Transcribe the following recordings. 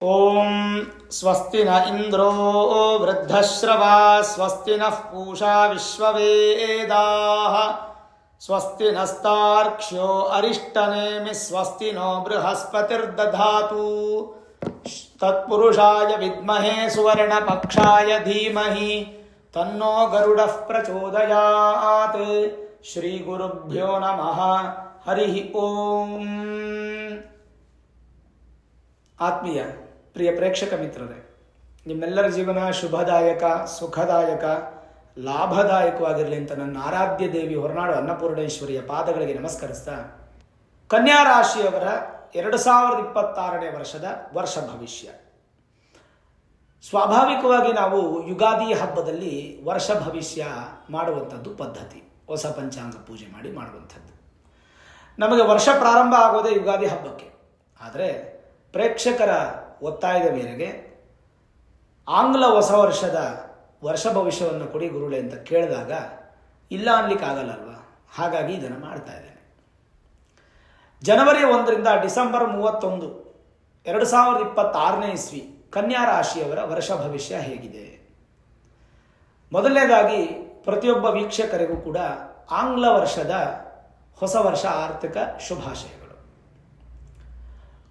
ಓಂ ಸ್ವಸ್ತಿ ನ ಇಂದ್ರೋ ವೃದ್ಧಶ್ರವಾ ಸ್ವಸ್ತಿ ನಃ ಪೂಷಾ ವಿಶ್ವವೇದಾಃ ಸ್ವಸ್ತಿ ನಸ್ತಾರ್ಕ್ಷ್ಯೋ ಅರಿಷ್ಟನೇಮಿ ಸ್ವಸ್ತಿ ನೋ ಬೃಹಸ್ಪತಿರ್ದಧಾತು ತತ್ಪುರುಷಾಯ ವಿದ್ಮಹೇ ಸುವರ್ಣಪಕ್ಷಾಯ ಧೀಮಹಿ ತನ್ನೋ ಗರುಡಃ ಪ್ರಚೋದಯಾತ್. ಶ್ರೀ ಗುರುಭ್ಯೋ ನಮಃ. ಹರಿ ಓಂ. ಆತ್ಮೀಯ ಪ್ರಿಯ ಪ್ರೇಕ್ಷಕ ಮಿತ್ರರೇ, ನಿಮ್ಮೆಲ್ಲರ ಜೀವನ ಶುಭದಾಯಕ, ಸುಖದಾಯಕ, ಲಾಭದಾಯಕವಾಗಿರಲಿ ಅಂತ ನನ್ನ ಆರಾಧ್ಯ ದೇವಿ ಹೊರನಾಡು ಅನ್ನಪೂರ್ಣೇಶ್ವರಿಯ ಪಾದಗಳಿಗೆ ನಮಸ್ಕರಿಸ್ತಾ, ಕನ್ಯಾ ರಾಶಿಯವರ 2026ನೇ ವರ್ಷದ ವರ್ಷ ಭವಿಷ್ಯ. ಸ್ವಾಭಾವಿಕವಾಗಿ ನಾವು ಯುಗಾದಿ ಹಬ್ಬದಲ್ಲಿ ವರ್ಷ ಭವಿಷ್ಯ ಮಾಡುವಂಥದ್ದು ಪದ್ಧತಿ. ಹೊಸ ಪಂಚಾಂಗ ಪೂಜೆ ಮಾಡಿ ಮಾಡುವಂಥದ್ದು. ನಮಗೆ ವರ್ಷ ಪ್ರಾರಂಭ ಆಗೋದೇ ಯುಗಾದಿ ಹಬ್ಬಕ್ಕೆ. ಆದರೆ ಪ್ರೇಕ್ಷಕರ ಒತ್ತಾಯದ ಮೇರೆಗೆ ಆಂಗ್ಲ ಹೊಸ ವರ್ಷದ ವರ್ಷ ಭವಿಷ್ಯವನ್ನು ಕೊಡಿ ಗುರುಳೆ ಅಂತ ಕೇಳಿದಾಗ ಇಲ್ಲ ಅನ್ಲಿಕ್ಕೆ ಆಗಲ್ಲಲ್ವ. ಹಾಗಾಗಿ ಇದನ್ನು ಮಾಡ್ತಾ ಇದ್ದೇನೆ. ಜನವರಿ 1ರಿಂದ ಡಿಸೆಂಬರ್ 31, 2026ನೇ ಇಸ್ವಿ ಕನ್ಯಾ ರಾಶಿಯವರ ವರ್ಷ ಭವಿಷ್ಯ ಹೇಗಿದೆ? ಮೊದಲನೇದಾಗಿ ಪ್ರತಿಯೊಬ್ಬ ವೀಕ್ಷಕರಿಗೂ ಕೂಡ ಆಂಗ್ಲ ವರ್ಷದ ಹೊಸ ವರ್ಷ ಆರ್ಥಿಕ ಶುಭಾಶಯಗಳು.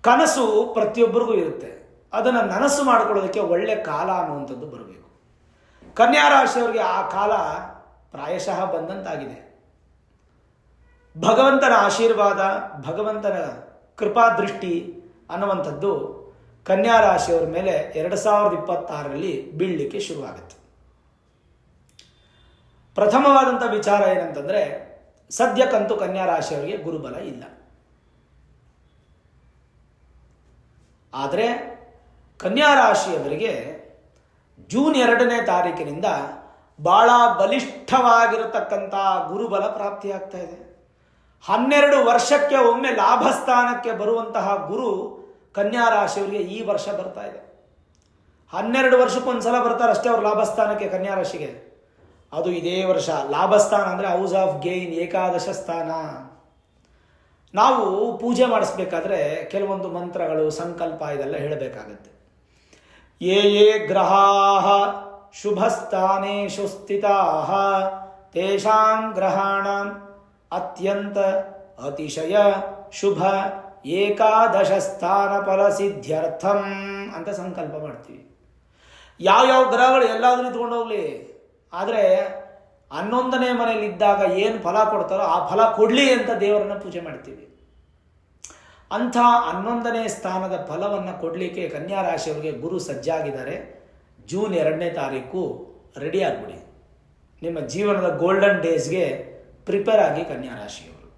ಕನಸು ಪ್ರತಿಯೊಬ್ಬರಿಗೂ ಇರುತ್ತೆ. ಅದನ್ನು ನನಸು ಮಾಡಿಕೊಳ್ಳೋದಕ್ಕೆ ಒಳ್ಳೆ ಕಾಲ ಅನ್ನುವಂಥದ್ದು ಬರಬೇಕು. ಕನ್ಯಾ ರಾಶಿಯವರಿಗೆ ಆ ಕಾಲ ಪ್ರಾಯಶಃ ಬಂದಂತಾಗಿದೆ. ಭಗವಂತನ ಆಶೀರ್ವಾದ, ಭಗವಂತನ ಕೃಪಾ ದೃಷ್ಟಿ ಅನ್ನುವಂಥದ್ದು ಕನ್ಯಾ ರಾಶಿಯವರ ಮೇಲೆ 2026ರಲ್ಲಿ ಬೀಳಲಿಕ್ಕೆ ಶುರುವಾಗುತ್ತೆ. ಪ್ರಥಮವಾದಂಥ ವಿಚಾರ ಏನಂತಂದರೆ, ಸದ್ಯಕ್ಕಂತೂ ಕನ್ಯಾ ರಾಶಿಯವರಿಗೆ ಗುರುಬಲ ಇಲ್ಲ. ಆದರೆ ಕನ್ಯಾ ರಾಶಿಯವರಿಗೆ ಜೂನ್ 2ನೇ ತಾರೀಕಿನಿಂದ ಬಹಳ ಬಲಿಷ್ಠವಾಗಿರತಕ್ಕಂಥ ಗುರುಬಲ ಪ್ರಾಪ್ತಿಯಾಗ್ತಾ ಇದೆ. 12 ವರ್ಷಕ್ಕೆ ಒಮ್ಮೆ ಲಾಭಸ್ಥಾನಕ್ಕೆ ಬರುವಂತಹ ಗುರು ಕನ್ಯಾ ರಾಶಿಯವರಿಗೆ ಈ ವರ್ಷ ಬರ್ತಾ ಇದೆ. 12 ವರ್ಷಕ್ಕೊಂದ್ಸಲ ಬರ್ತಾರೆ ಅಷ್ಟೇ ಅವರು ಲಾಭಸ್ಥಾನಕ್ಕೆ ಕನ್ಯಾ ರಾಶಿಗೆ. ಅದು ಇದೇ ವರ್ಷ. ಲಾಭಸ್ಥಾನ ಅಂದರೆ ಹೌಸ್ ಆಫ್ ಗೇನ್, ಏಕಾದಶ ಸ್ಥಾನ. ನಾವು ಪೂಜೆ ಮಾಡಿಸ್ಬೇಕಾದ್ರೆ ಕೆಲವೊಂದು ಮಂತ್ರಗಳು, ಸಂಕಲ್ಪ ಇದೆಲ್ಲ ಹೇಳಬೇಕಾಗತ್ತೆ. ಯೇ ಯೇ ಗ್ರಹಾಃ ಶುಭಸ್ಥಾನೇಷು ಸ್ಥಿತಾಃ ತೇಷಾಂ ಗ್ರಹಾಣಾಂ ಅತ್ಯಂತ ಅತಿಶಯ ಶುಭ ಏಕಾದಶ ಸ್ಥಾನ ಫಲಸಿದ್ಧ್ಯರ್ಥಂ ಅಂತ ಸಂಕಲ್ಪ ಮಾಡ್ತೀವಿ. ಯಾವ್ಯಾವ ಗ್ರಹಗಳು ಎಲ್ಲಾದ್ರೂ ಇಟ್ಕೊಂಡು ಹೋಗ್ಲಿ, ಆದರೆ 11ನೇ ಮನೆಯಲ್ಲಿದ್ದಾಗ ಏನು ಫಲ ಕೊಡ್ತಾರೋ ಆ ಫಲ ಕೊಡಲಿ ಅಂತ ದೇವರನ್ನು ಪೂಜೆ ಮಾಡ್ತೀವಿ. ಅಂಥ 11ನೇ ಸ್ಥಾನದ ಫಲವನ್ನು ಕೊಡಲಿಕ್ಕೆ ಕನ್ಯಾ ರಾಶಿಯವರಿಗೆ ಗುರು ಸಜ್ಜಾಗಿದ್ದಾರೆ. ಜೂನ್ 2ನೇ ತಾರೀಕು ರೆಡಿ ಆಗಿಬಿಡಿ. ನಿಮ್ಮ ಜೀವನದ ಗೋಲ್ಡನ್ ಡೇಸ್ಗೆ ಪ್ರಿಪೇರ್ ಆಗಿ ಕನ್ಯಾ ರಾಶಿಯವರು.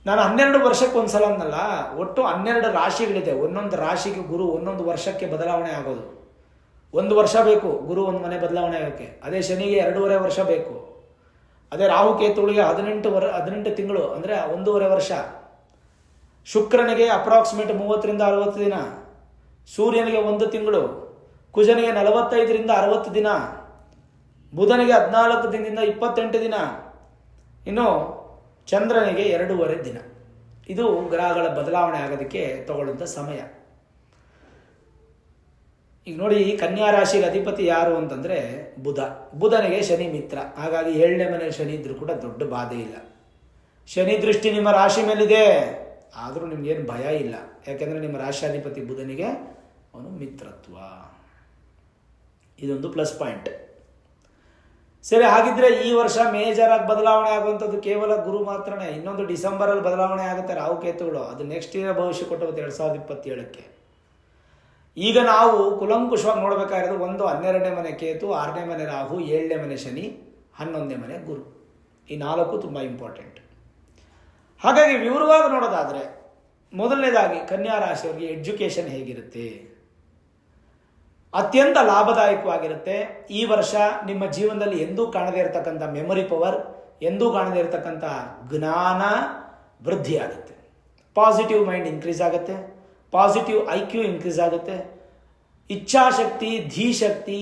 ನಾನು 12 ವರ್ಷಕ್ಕೊಂದ್ಸಲ ಅನ್ನಲ್ಲ, ಒಟ್ಟು 12 ರಾಶಿಗಳಿದೆ. ಒಂದೊಂದು ರಾಶಿಗೆ ಗುರು ಒಂದೊಂದು ವರ್ಷಕ್ಕೆ ಬದಲಾವಣೆ ಆಗೋದು. 1 ವರ್ಷ ಬೇಕು ಗುರು ಒಂದು ಮನೆ ಬದಲಾವಣೆ ಆಗೋಕ್ಕೆ. ಅದೇ ಶನಿಗೆ 2.5 ವರ್ಷ ಬೇಕು. ಅದೇ ರಾಹು ಕೇತುಗಳಿಗೆ 18 ತಿಂಗಳು ಅಂದರೆ 1.5 ವರ್ಷ. ಶುಕ್ರನಿಗೆ ಅಪ್ರಾಕ್ಸಿಮೇಟ್ 30ರಿಂದ 60 ದಿನ. ಸೂರ್ಯನಿಗೆ 1 ತಿಂಗಳು. ಕುಜನಿಗೆ 45ರಿಂದ 60 ದಿನ. ಬುಧನಿಗೆ 14 ದಿನದಿಂದ 28 ದಿನ. ಇನ್ನು ಚಂದ್ರನಿಗೆ 2.5 ದಿನ. ಇದು ಗ್ರಹಗಳ ಬದಲಾವಣೆ ಆಗೋದಕ್ಕೆ ತಗೊಳ್ಳುವಂಥ ಸಮಯ. ಈಗ ನೋಡಿ, ಕನ್ಯಾ ರಾಶಿಗೆ ಅಧಿಪತಿ ಯಾರು ಅಂತಂದರೆ ಬುಧ. ಬುಧನಿಗೆ ಶನಿ ಮಿತ್ರ. ಹಾಗಾಗಿ 7ನೇ ಮನೆ ಶನಿ ಇದ್ರೂ ಕೂಡ ದೊಡ್ಡ ಬಾಧೆ ಇಲ್ಲ. ಶನಿ ದೃಷ್ಟಿ ನಿಮ್ಮ ರಾಶಿ ಮೇಲಿದೆ, ಆದರೂ ನಿಮ್ಗೇನು ಭಯ ಇಲ್ಲ. ಯಾಕೆಂದರೆ ನಿಮ್ಮ ರಾಶಿಯಾಧಿಪತಿ ಬುಧನಿಗೆ ಅವನು ಮಿತ್ರತ್ವ. ಇದೊಂದು ಪ್ಲಸ್ ಪಾಯಿಂಟ್. ಸರಿ, ಹಾಗಿದ್ರೆ ಈ ವರ್ಷ ಮೇಜರಾಗಿ ಬದಲಾವಣೆ ಆಗುವಂಥದ್ದು ಕೇವಲ ಗುರು ಮಾತ್ರನೇ. ಇನ್ನೊಂದು ಡಿಸೆಂಬರಲ್ಲಿ ಬದಲಾವಣೆ ಆಗುತ್ತೆ ರಾಹುಕೇತುಗಳು. ಅದು ನೆಕ್ಸ್ಟ್ ಇಯರ್ ಭವಿಷ್ಯ ಕೊಟ್ಟುತ್ತೆ 2027ಕ್ಕೆ. ಈಗ ನಾವು ಕುಲಂಕುಷವಾಗಿ ನೋಡಬೇಕಾಗಿರೋದು 1 12ನೇ ಮನೆ ಕೇತು, 6ನೇ ಮನೆ ರಾಹು, 7ನೇ ಮನೆ ಶನಿ, 11ನೇ ಮನೆ ಗುರು. ಈ 4 ತುಂಬ ಇಂಪಾರ್ಟೆಂಟ್. ಹಾಗಾಗಿ ವಿವರವಾಗಿ ನೋಡೋದಾದರೆ, ಮೊದಲನೇದಾಗಿ ಕನ್ಯಾ ರಾಶಿಯವರಿಗೆ ಎಜುಕೇಷನ್ ಹೇಗಿರುತ್ತೆ? ಅತ್ಯಂತ ಲಾಭದಾಯಕವಾಗಿರುತ್ತೆ. ಈ ವರ್ಷ ನಿಮ್ಮ ಜೀವನದಲ್ಲಿ ಎಂದೂ ಕಾಣದೇ ಇರತಕ್ಕಂಥ ಮೆಮೊರಿ ಪವರ್, ಎಂದೂ ಕಾಣದೇ ಇರತಕ್ಕಂಥ ಜ್ಞಾನ ವೃದ್ಧಿ ಆಗುತ್ತೆ. ಪಾಸಿಟಿವ್ ಮೈಂಡ್ ಇನ್ಕ್ರೀಸ್ ಆಗುತ್ತೆ. ಪಾಸಿಟಿವ್ IQ ಇನ್ಕ್ರೀಸ್ ಆಗುತ್ತೆ. ಇಚ್ಛಾಶಕ್ತಿ, ಧೀಶಕ್ತಿ,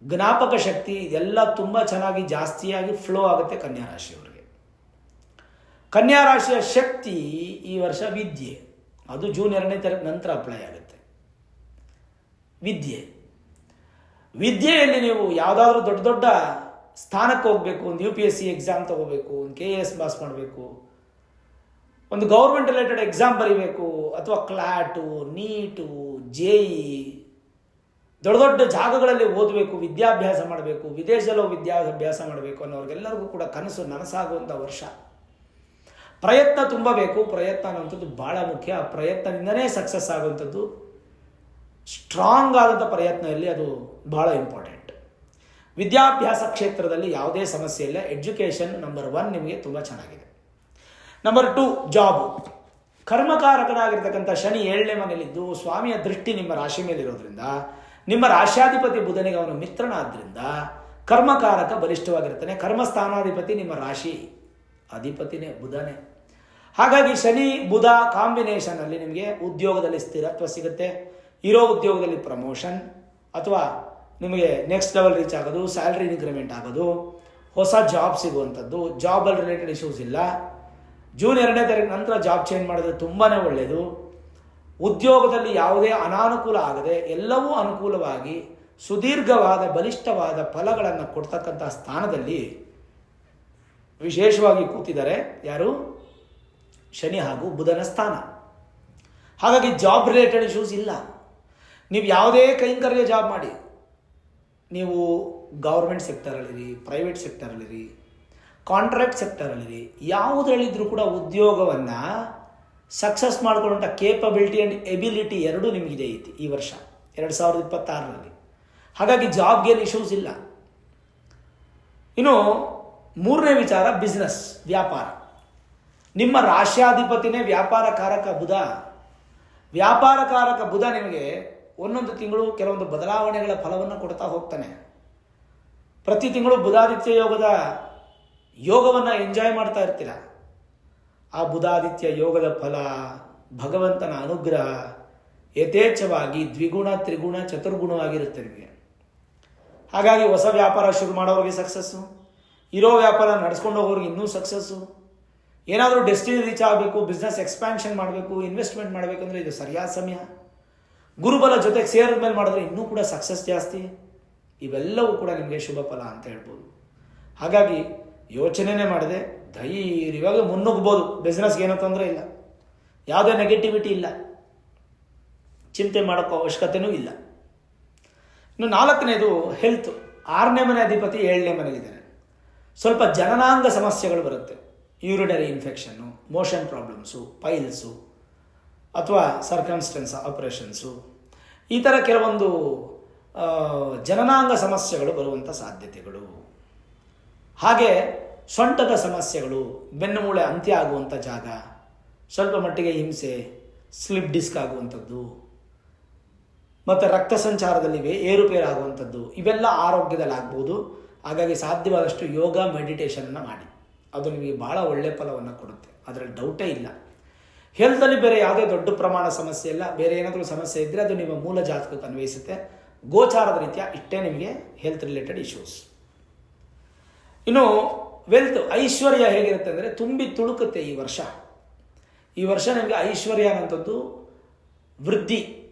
ಜ್ಞಾಪಕ ಶಕ್ತಿ ಇದೆಲ್ಲ ತುಂಬ ಚೆನ್ನಾಗಿ ಜಾಸ್ತಿಯಾಗಿ ಫ್ಲೋ ಆಗುತ್ತೆ ಕನ್ಯಾ ರಾಶಿಯವರಿಗೆ. ಕನ್ಯಾ ರಾಶಿಯ ಶಕ್ತಿ ಈ ವರ್ಷ ವಿದ್ಯೆ. ಅದು ಜೂನ್ 2ನೇ ತಾರೀಕು ನಂತರ ಅಪ್ಲೈ ಆಗುತ್ತೆ. ವಿದ್ಯೆಯಲ್ಲಿ ನೀವು ಯಾವುದಾದ್ರೂ ದೊಡ್ಡ ದೊಡ್ಡ ಸ್ಥಾನಕ್ಕೆ ಹೋಗಬೇಕು, ಒಂದು UPSC ಎಕ್ಸಾಮ್ ತಗೋಬೇಕು, ಒಂದು KS ಪಾಸ್ ಮಾಡಬೇಕು, ಒಂದು ಗೌರ್ಮೆಂಟ್ ರಿಲೇಟೆಡ್ ಎಕ್ಸಾಮ್ ಬರೀಬೇಕು, ಅಥವಾ ಕ್ಲಾಟು, ನೀಟು, JEE, ದೊಡ್ಡ ದೊಡ್ಡ ಜಾಗಗಳಲ್ಲಿ ಓದಬೇಕು, ವಿದ್ಯಾಭ್ಯಾಸ ಮಾಡಬೇಕು, ವಿದೇಶದಲ್ಲೂ ವಿದ್ಯಾಭ್ಯಾಸ ಮಾಡಬೇಕು ಅನ್ನೋರಿಗೆಲ್ಲರಿಗೂ ಕೂಡ ಕನಸು ನನಸಾಗುವಂಥ ವರ್ಷ. ಪ್ರಯತ್ನ ತುಂಬ ಬೇಕು. ಪ್ರಯತ್ನ ಅನ್ನುವಂಥದ್ದು ಭಾಳ ಮುಖ್ಯ. ಆ ಪ್ರಯತ್ನದಿಂದನೇ ಸಕ್ಸಸ್ ಆಗುವಂಥದ್ದು. ಸ್ಟ್ರಾಂಗ್ ಆದಂಥ ಪ್ರಯತ್ನದಲ್ಲಿ ಅದು ಭಾಳ ಇಂಪಾರ್ಟೆಂಟ್. ವಿದ್ಯಾಭ್ಯಾಸ ಕ್ಷೇತ್ರದಲ್ಲಿ ಯಾವುದೇ ಸಮಸ್ಯೆ ಇಲ್ಲ. ಎಜುಕೇಷನ್ ನಂಬರ್ 1 ನಿಮಗೆ ತುಂಬ ಚೆನ್ನಾಗಿದೆ. Number 2 job. ಕರ್ಮಕಾರಕನಾಗಿರ್ತಕ್ಕಂಥ ಶನಿ 7ನೇ ಮನೆಯಲ್ಲಿದ್ದು ಸ್ವಾಮಿಯ ದೃಷ್ಟಿ ನಿಮ್ಮ ರಾಶಿ ಮೇಲಿರೋದ್ರಿಂದ, ನಿಮ್ಮ ರಾಶ್ಯಾಧಿಪತಿ ಬುಧನಿಗೆ ಅವನು ಮಿತ್ರನಾದ್ರಿಂದ ಕರ್ಮಕಾರಕ ಬಲಿಷ್ಠವಾಗಿರ್ತಾನೆ. ಕರ್ಮಸ್ಥಾನಾಧಿಪತಿ ನಿಮ್ಮ ರಾಶಿ ಅಧಿಪತಿನೇ ಬುಧನೇ. ಹಾಗಾಗಿ ಶನಿ ಬುಧ ಕಾಂಬಿನೇಷನ್ ಅಲ್ಲಿ ನಿಮಗೆ ಉದ್ಯೋಗದಲ್ಲಿ ಸ್ಥಿರತ್ವ ಸಿಗುತ್ತೆ. ಇರೋ ಉದ್ಯೋಗದಲ್ಲಿ ಪ್ರಮೋಷನ್ ಅಥವಾ ನಿಮಗೆ ನೆಕ್ಸ್ಟ್ ಲೆವೆಲ್ ರೀಚ್ ಆಗೋದು, ಸ್ಯಾಲ್ರಿ ಇನ್ಕ್ರಿಮೆಂಟ್ ಆಗೋದು, ಹೊಸ ಜಾಬ್ ಸಿಗುವಂಥದ್ದು. ಜಾಬಲ್ಲಿ ರಿಲೇಟೆಡ್ ಇಶ್ಯೂಸ್ ಇಲ್ಲ. ಜೂನ್ 2ನೇ ತಾರೀಕು ನಂತರ ಜಾಬ್ ಚೇಂಜ್ ಮಾಡಿದ್ರೆ ತುಂಬಾ ಒಳ್ಳೆಯದು. ಉದ್ಯೋಗದಲ್ಲಿ ಯಾವುದೇ ಅನಾನುಕೂಲ ಆಗದೆ ಎಲ್ಲವೂ ಅನುಕೂಲವಾಗಿ ಸುದೀರ್ಘವಾದ ಬಲಿಷ್ಠವಾದ ಫಲಗಳನ್ನು ಕೊಡ್ತಕ್ಕಂಥ ಸ್ಥಾನದಲ್ಲಿ ವಿಶೇಷವಾಗಿ ಕೂತಿದ್ದಾರೆ ಯಾರು? ಶನಿ ಹಾಗೂ ಬುಧನ ಸ್ಥಾನ. ಹಾಗಾಗಿ ಜಾಬ್ ರಿಲೇಟೆಡ್ ಇಶ್ಯೂಸ್ ಇಲ್ಲ. ನೀವು ಯಾವುದೇ ಕೈಂಕರ್ಯ ಜಾಬ್ ಮಾಡಿ, ನೀವು ಗೌರ್ಮೆಂಟ್ ಸೆಕ್ಟರಲ್ಲಿರಿ, ಪ್ರೈವೇಟ್ ಸೆಕ್ಟರಲ್ಲಿರಿ, ಕಾಂಟ್ರಾಕ್ಟ್ ಸೆಕ್ಟರಲ್ಲಿರಿ, ಯಾವುದರಲ್ಲಿದ್ದರೂ ಕೂಡ ಉದ್ಯೋಗವನ್ನು ಸಕ್ಸಸ್ ಮಾಡಿಕೊಳ್ಳುವಂಥ ಕೇಪಬಿಲಿಟಿ ಆ್ಯಂಡ್ ಎಬಿಲಿಟಿ ಎರಡೂ ನಿಮಗಿದೆ ಐತಿ ಈ ವರ್ಷ 2026ರಲ್ಲಿ. ಹಾಗಾಗಿ ಜಾಬ್ಗೇನು ಇಶ್ಯೂಸ್ ಇಲ್ಲ. ಇನ್ನು 3ನೇ ವಿಚಾರ ಬಿಸ್ನೆಸ್, ವ್ಯಾಪಾರ. ನಿಮ್ಮ ರಾಶ್ಯಾಧಿಪತಿನೇ ವ್ಯಾಪಾರಕಾರಕ ಬುಧ. ವ್ಯಾಪಾರಕಾರಕ ಬುಧ ನಿಮಗೆ ಒಂದೊಂದು ತಿಂಗಳು ಕೆಲವೊಂದು ಬದಲಾವಣೆಗಳ ಫಲವನ್ನು ಕೊಡ್ತಾ ಹೋಗ್ತಾನೆ. ಪ್ರತಿ ತಿಂಗಳು ಬುಧಾದಿತ್ಯ ಯೋಗವನ್ನು ಎಂಜಾಯ್ ಮಾಡ್ತಾ ಇರ್ತೀರ. ಆ ಬುಧಾದಿತ್ಯ ಯೋಗದ ಫಲ, ಭಗವಂತನ ಅನುಗ್ರಹ ಯಥೇಚ್ಛವಾಗಿ ದ್ವಿಗುಣ, ತ್ರಿಗುಣ, ಚತುರ್ಗುಣವಾಗಿರುತ್ತೆ ನಿಮಗೆ. ಹಾಗಾಗಿ ಹೊಸ ವ್ಯಾಪಾರ ಶುರು ಮಾಡೋರಿಗೆ ಸಕ್ಸಸ್ಸು, ಇರೋ ವ್ಯಾಪಾರ ನಡೆಸ್ಕೊಂಡು ಹೋಗೋರಿಗೆ ಇನ್ನೂ ಸಕ್ಸಸ್ಸು. ಏನಾದರೂ ಡೆಸ್ಟಿನಿ ರೀಚ್ ಆಗಬೇಕು, ಬಿಸ್ನೆಸ್ ಎಕ್ಸ್ಪ್ಯಾನ್ಷನ್ ಮಾಡಬೇಕು, ಇನ್ವೆಸ್ಟ್ಮೆಂಟ್ ಮಾಡಬೇಕು ಅಂದರೆ ಇದು ಸರಿಯಾದ ಸಮಯ. ಗುರುಬಲ ಜೊತೆಗೆ ಸೇರಿದ ಮೇಲೆ ಮಾಡಿದ್ರೆ ಇನ್ನೂ ಕೂಡ ಸಕ್ಸಸ್ ಜಾಸ್ತಿ. ಇವೆಲ್ಲವೂ ಕೂಡ ನಿಮಗೆ ಶುಭ ಫಲ ಅಂತ ಹೇಳ್ಬೋದು. ಹಾಗಾಗಿ ಯೋಚನೆನೇ ಮಾಡದೆ ಧೈರ್ಯವಾಗಿ ಮುನ್ನುಗ್ಬೋದು. ಬಿಸ್ನೆಸ್ಗೆ ಏನೋ ತೊಂದರೆ ಇಲ್ಲ, ಯಾವುದೇ ನೆಗೆಟಿವಿಟಿ ಇಲ್ಲ, ಚಿಂತೆ ಮಾಡೋಕ್ಕೋ ಅವಶ್ಯಕತೆಯೂ ಇಲ್ಲ. ಇನ್ನು 4ನೇದು ಹೆಲ್ತ್. 6ನೇ ಮನೆ ಅಧಿಪತಿ 7ನೇ ಮನೆಗಿದ್ದಾನೆ. ಸ್ವಲ್ಪ ಜನನಾಂಗ ಸಮಸ್ಯೆಗಳು ಬರುತ್ತೆ. Urinary infection, motion problems, piles ಅಥವಾ ಸರ್ಕಮ್ಸ್ಟೆನ್ಸ್ ಆಪರೇಷನ್ಸು, ಈ ಥರ ಕೆಲವೊಂದು ಜನನಾಂಗ ಸಮಸ್ಯೆಗಳು ಬರುವಂಥ ಸಾಧ್ಯತೆಗಳು. ಹಾಗೆ ಸೊಂಟದ ಸಮಸ್ಯೆಗಳು, ಬೆನ್ನುಮೂಳೆ ಅಂತ್ಯ ಆಗುವಂಥ ಜಾಗ, ಸ್ವಲ್ಪ ಮಟ್ಟಿಗೆ ಹಿಂಸೆ, ಸ್ಲಿಪ್ ಡಿಸ್ಕ್ ಆಗುವಂಥದ್ದು, ಮತ್ತು ರಕ್ತ ಸಂಚಾರದಲ್ಲಿ ಏರುಪೇರಾಗುವಂಥದ್ದು, ಇವೆಲ್ಲ ಆರೋಗ್ಯದಲ್ಲಿ ಆಗ್ಬೋದು. ಹಾಗಾಗಿ ಸಾಧ್ಯವಾದಷ್ಟು ಯೋಗ, ಮೆಡಿಟೇಷನನ್ನು ಮಾಡಿ. ಅದು ನಿಮಗೆ ಭಾಳ ಒಳ್ಳೆಯ ಫಲವನ್ನು ಕೊಡುತ್ತೆ, ಅದರಲ್ಲಿ ಡೌಟೇ ಇಲ್ಲ. ಹೆಲ್ತಲ್ಲಿ ಬೇರೆ ಯಾವುದೇ ದೊಡ್ಡ ಪ್ರಮಾಣ ಸಮಸ್ಯೆ ಇಲ್ಲ. ಬೇರೆ ಏನಾದರೂ ಸಮಸ್ಯೆ ಇದ್ದರೆ ಅದು ನಿಮ್ಮ ಮೂಲ ಜಾತಕಕ್ಕೆ ಅನ್ವಯಿಸುತ್ತೆ. ಗೋಚಾರದ ರೀತಿಯ ಇಷ್ಟೇ ನಿಮಗೆ ಹೆಲ್ತ್ ರಿಲೇಟೆಡ್ ಇಶ್ಯೂಸ್. ಇನ್ನು ವೆಲ್ತ್, ಐಶ್ವರ್ಯ ಹೇಗಿರುತ್ತೆ ಅಂದರೆ ತುಂಬಿ ತುಳುಕುತ್ತೆ ಈ ವರ್ಷ. ಈ ವರ್ಷ ನಿಮಗೆ ಐಶ್ವರ್ಯ ಅನ್ನೋಂಥದ್ದು ವೃದ್ಧಿ,